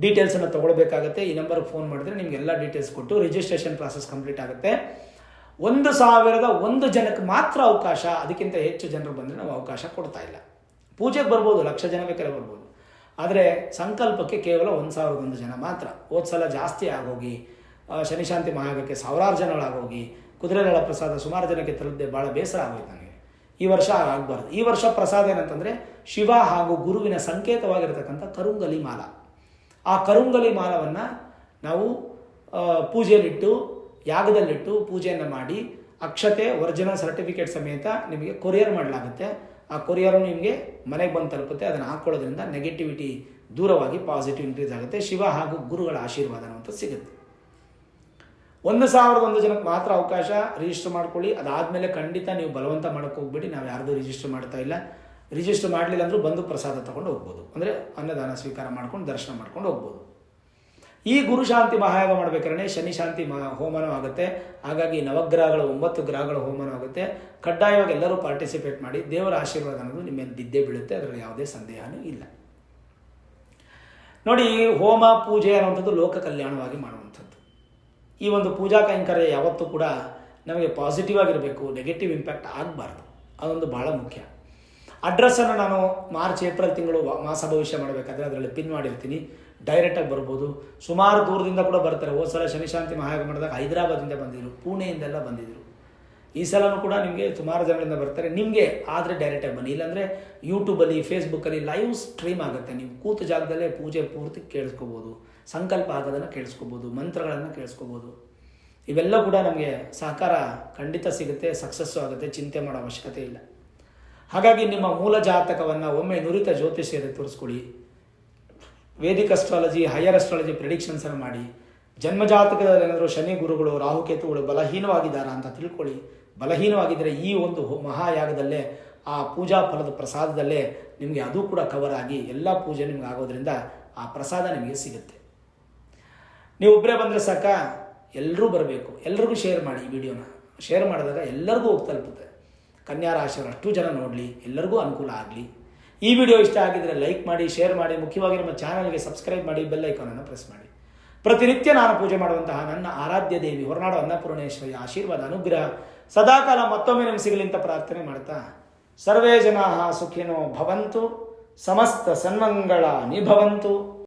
ಡೀಟೇಲ್ಸನ್ನು ತೊಗೊಳ್ಬೇಕಾಗತ್ತೆ. ಈ ನಂಬರ್ಗೆ ಫೋನ್ ಮಾಡಿದ್ರೆ ನಿಮಗೆಲ್ಲ ಡೀಟೇಲ್ಸ್ ಕೊಟ್ಟು ರಿಜಿಸ್ಟ್ರೇಷನ್ ಪ್ರಾಸೆಸ್ ಕಂಪ್ಲೀಟ್ ಆಗುತ್ತೆ. 1,001 ಜನಕ್ಕೆ ಮಾತ್ರ ಅವಕಾಶ. ಅದಕ್ಕಿಂತ ಹೆಚ್ಚು ಜನರು ಬಂದರೆ ನಾವು ಅವಕಾಶ ಕೊಡ್ತಾ ಇಲ್ಲ. ಪೂಜೆಗೆ ಬರ್ಬೋದು, 1,00,000 ಜನ ಬೇಕಾದ್ರೆ ಬರ್ಬೋದು. ಆದರೆ ಸಂಕಲ್ಪಕ್ಕೆ ಕೇವಲ 1,001 ಜನ ಮಾತ್ರ. ಹೋದ ಸಲ ಜಾಸ್ತಿ ಆಗೋಗಿ ಶನಿಶಾಂತಿ ಮಹಾಯಾಗಕ್ಕೆ 1000 ಜನಗಳಾಗೋಗಿ ಕುದುರೆಗಳ ಪ್ರಸಾದ ಸುಮಾರು ಜನಕ್ಕೆ ತಲುಪದೆ ಭಾಳ ಬೇಸರ ಆಗೋಯ್ತು ನನಗೆ. ಈ ವರ್ಷ ಆಗಬಾರ್ದು. ಈ ವರ್ಷ ಪ್ರಸಾದ ಏನಂತಂದರೆ ಶಿವ ಹಾಗೂ ಗುರುವಿನ ಸಂಕೇತವಾಗಿರತಕ್ಕಂಥ ಕರುಂಗಲಿ ಮಾಲ. ಆ ಕರುಂಗಲಿ ಮಾಲವನ್ನು ನಾವು ಪೂಜೆಯಲ್ಲಿಟ್ಟು, ಯಾಗದಲ್ಲಿಟ್ಟು ಪೂಜೆಯನ್ನು ಮಾಡಿ, ಅಕ್ಷತೆ ಒರಿಜಿನಲ್ ಸರ್ಟಿಫಿಕೇಟ್ ಸಮೇತ ನಿಮಗೆ ಕೊರಿಯರ್ ಮಾಡಲಾಗುತ್ತೆ. ಆ ಕೊರಿಯರು ನಿಮಗೆ ಮನೆಗೆ ಬಂದು ತಲುಪುತ್ತೆ. ಅದನ್ನು ಹಾಕ್ಕೊಳ್ಳೋದ್ರಿಂದ ನೆಗೆಟಿವಿಟಿ ದೂರವಾಗಿ ಪಾಸಿಟಿವ್ ಇನ್ಕ್ರೀಸ್ ಆಗುತ್ತೆ. ಶಿವ ಹಾಗೂ ಗುರುಗಳ ಆಶೀರ್ವಾದ ಅಂತ ಸಿಗುತ್ತೆ. 1,001 ಜನಕ್ಕೆ ಮಾತ್ರ ಅವಕಾಶ. ರಿಜಿಸ್ಟರ್ ಮಾಡ್ಕೊಳ್ಳಿ. ಅದಾದಮೇಲೆ ಖಂಡಿತ ನೀವು ಬಲವಂತ ಮಾಡೋಕ್ಕೆ ಹೋಗ್ಬೇಡಿ. ನಾವು ಯಾರ್ದು ರಿಜಿಸ್ಟರ್ ಮಾಡ್ತಾ ಇಲ್ಲ. ರಿಜಿಸ್ಟರ್ ಮಾಡಲಿಲ್ಲ ಅಂದರೂ ಬಂದು ಪ್ರಸಾದ ತೊಗೊಂಡು ಹೋಗ್ಬೋದು. ಅಂದರೆ ಅನ್ನದಾನ ಸ್ವೀಕಾರ ಮಾಡ್ಕೊಂಡು ದರ್ಶನ ಮಾಡ್ಕೊಂಡು ಹೋಗ್ಬೋದು. ಈ ಗುರು ಶಾಂತಿ ಮಹಾಯಾಗ ಮಾಡಬೇಕಾದ್ರೆ ಶನಿ ಶಾಂತಿ ಹೋಮನೂ ಆಗುತ್ತೆ. ಹಾಗಾಗಿ ನವಗ್ರಹಗಳು 9 ಗ್ರಹಗಳ ಹೋಮನೂ ಆಗುತ್ತೆ. ಕಡ್ಡಾಯವಾಗಿ ಎಲ್ಲರೂ ಪಾರ್ಟಿಸಿಪೇಟ್ ಮಾಡಿ. ದೇವರ ಆಶೀರ್ವಾದ ಅನ್ನೋದು ನಿಮ್ಮ ಮೇಲೆ ಬಿದ್ದೇ ಬೀಳುತ್ತೆ. ಅದರಲ್ಲಿ ಯಾವುದೇ ಸಂದೇಹನೂ ಇಲ್ಲ. ನೋಡಿ, ಹೋಮ ಪೂಜೆ ಅನ್ನುವಂಥದ್ದು ಲೋಕ ಕಲ್ಯಾಣವಾಗಿ ಮಾಡುವಂಥದ್ದು. ಈ ಒಂದು ಪೂಜಾ ಕೈಂಕರ್ಯ ಯಾವತ್ತೂ ಕೂಡ ನಮಗೆ ಪಾಸಿಟಿವ್ ಆಗಿರಬೇಕು, ನೆಗೆಟಿವ್ ಇಂಪ್ಯಾಕ್ಟ್ ಆಗಬಾರ್ದು. ಅದೊಂದು ಭಾಳ ಮುಖ್ಯ. ಅಡ್ರೆಸ್ಸನ್ನು ನಾನು ಮಾರ್ಚ್ ಏಪ್ರಿಲ್ ತಿಂಗಳು ಮಾಸ ಭವಿಷ್ಯ ಮಾಡಬೇಕಾದ್ರೆ ಅದರಲ್ಲಿ ಪಿನ್ ಮಾಡಿರ್ತೀನಿ. ಡೈರೆಕ್ಟಾಗಿ ಬರ್ಬೋದು. ಸುಮಾರು ದೂರದಿಂದ ಕೂಡ ಬರ್ತಾರೆ. ಹೋದ ಸಲ ಶನಿ ಶಾಂತಿ ಮಹಾಯಾಗ ಮಾಡಿದಾಗ ಹೈದರಾಬಾದಿಂದ ಬಂದಿದ್ರು, ಪುಣೆಯಿಂದೆಲ್ಲ ಬಂದಿದ್ರು. ಈ ಸಲನೂ ಕೂಡ ನಿಮಗೆ ಸುಮಾರು ಜನರಿಂದ ಬರ್ತಾರೆ. ನಿಮಗೆ ಆದರೆ ಡೈರೆಕ್ಟಾಗಿ ಬನ್ನಿ. ಇಲ್ಲಾಂದರೆ ಯೂಟ್ಯೂಬಲ್ಲಿ, ಫೇಸ್ಬುಕ್ಕಲ್ಲಿ ಲೈವ್ ಸ್ಟ್ರೀಮ್ ಆಗುತ್ತೆ. ನೀವು ಕೂತು ಜಾಗದಲ್ಲೇ ಪೂಜೆ ಪೂರ್ತಿ ಕೇಳಿಸ್ಕೋಬೋದು. ಸಂಕಲ್ಪ ಆಗೋದನ್ನು ಕೇಳಿಸ್ಕೋಬೋದು, ಮಂತ್ರಗಳನ್ನು ಕೇಳಿಸ್ಕೋಬೋದು. ಇವೆಲ್ಲ ಕೂಡ ನಮಗೆ ಸಹಕಾರ ಖಂಡಿತ ಸಿಗುತ್ತೆ, ಸಕ್ಸಸ್ಸು ಆಗುತ್ತೆ. ಚಿಂತೆ ಮಾಡೋ ಅವಶ್ಯಕತೆ ಇಲ್ಲ. ಹಾಗಾಗಿ ನಿಮ್ಮ ಮೂಲ ಜಾತಕವನ್ನು ಒಮ್ಮೆ ನುರಿತ ಜ್ಯೋತಿಷ್ಯರಿಗೆ ತೋರಿಸ್ಕೊಳ್ಳಿ. ವೇದಿಕ್ ಅಸ್ಟ್ರಾಲಜಿ, ಹೈಯರ್ ಅಸ್ಟ್ರಾಲಜಿ ಪ್ರಿಡಿಕ್ಷನ್ಸನ್ನು ಮಾಡಿ. ಜನ್ಮಜಾತಕದಲ್ಲಿ ಏನಾದರೂ ಶನಿ ಗುರುಗಳು, ರಾಹುಕೇತುಗಳು ಬಲಹೀನವಾಗಿದ್ದಾರಾ ಅಂತ ತಿಳ್ಕೊಳ್ಳಿ. ಬಲಹೀನವಾಗಿದ್ದರೆ ಈ ಒಂದು ಮಹಾಯಾಗದಲ್ಲೇ, ಆ ಪೂಜಾ ಫಲದ ಪ್ರಸಾದದಲ್ಲೇ ನಿಮಗೆ ಅದು ಕೂಡ ಕವರ್ ಆಗಿ ಎಲ್ಲ ಪೂಜೆ ನಿಮ್ಗೆ ಆಗೋದ್ರಿಂದ ಆ ಪ್ರಸಾದ ನಿಮಗೆ ಸಿಗುತ್ತೆ. ನೀವು ಒಬ್ಬರೇ ಬಂದರೆ ಸಾಕ, ಎಲ್ಲರೂ ಬರಬೇಕು. ಎಲ್ರಿಗೂ ಶೇರ್ ಮಾಡಿ. ಈ ವಿಡಿಯೋನ ಶೇರ್ ಮಾಡಿದಾಗ ಎಲ್ಲರಿಗೂ ಹೋಗಿ ತಲುಪುತ್ತೆ. ಕನ್ಯಾ ರಾಶಿಯವರು ಅಷ್ಟು ಜನ ನೋಡಲಿ, ಎಲ್ಲರಿಗೂ ಅನುಕೂಲ ಆಗಲಿ. ಈ ವಿಡಿಯೋ ಇಷ್ಟ ಆಗಿದ್ದರೆ ಲೈಕ್ ಮಾಡಿ, ಶೇರ್ ಮಾಡಿ. ಮುಖ್ಯವಾಗಿ ನಮ್ಮ ಚಾನಲ್ಗೆ ಸಬ್ಸ್ಕ್ರೈಬ್ ಮಾಡಿ, ಬೆಲ್ ಐಕಾನನ್ನು ಪ್ರೆಸ್ ಮಾಡಿ. ಪ್ರತಿನಿತ್ಯ ನಾನು ಪೂಜೆ ಮಾಡುವಂತಹ ನನ್ನ ಆರಾಧ್ಯ ದೇವಿ ಹೊರನಾಡು ಅನ್ನಪೂರ್ಣೇಶ್ವರಿ ಆಶೀರ್ವಾದ, ಅನುಗ್ರಹ ಸದಾಕಾಲ ಮತ್ತೊಮ್ಮೆ ನಿಮ್ಗೆ ಸಿಗಲಿ ಅಂತ ಪ್ರಾರ್ಥನೆ ಮಾಡ್ತಾ, ಸರ್ವೇ ಜನಾಃ ಸುಖಿನೋ ಭವಂತು, ಸಮಸ್ತ ಸನ್ಮಂಗಳಾನಿ ಭವಂತು.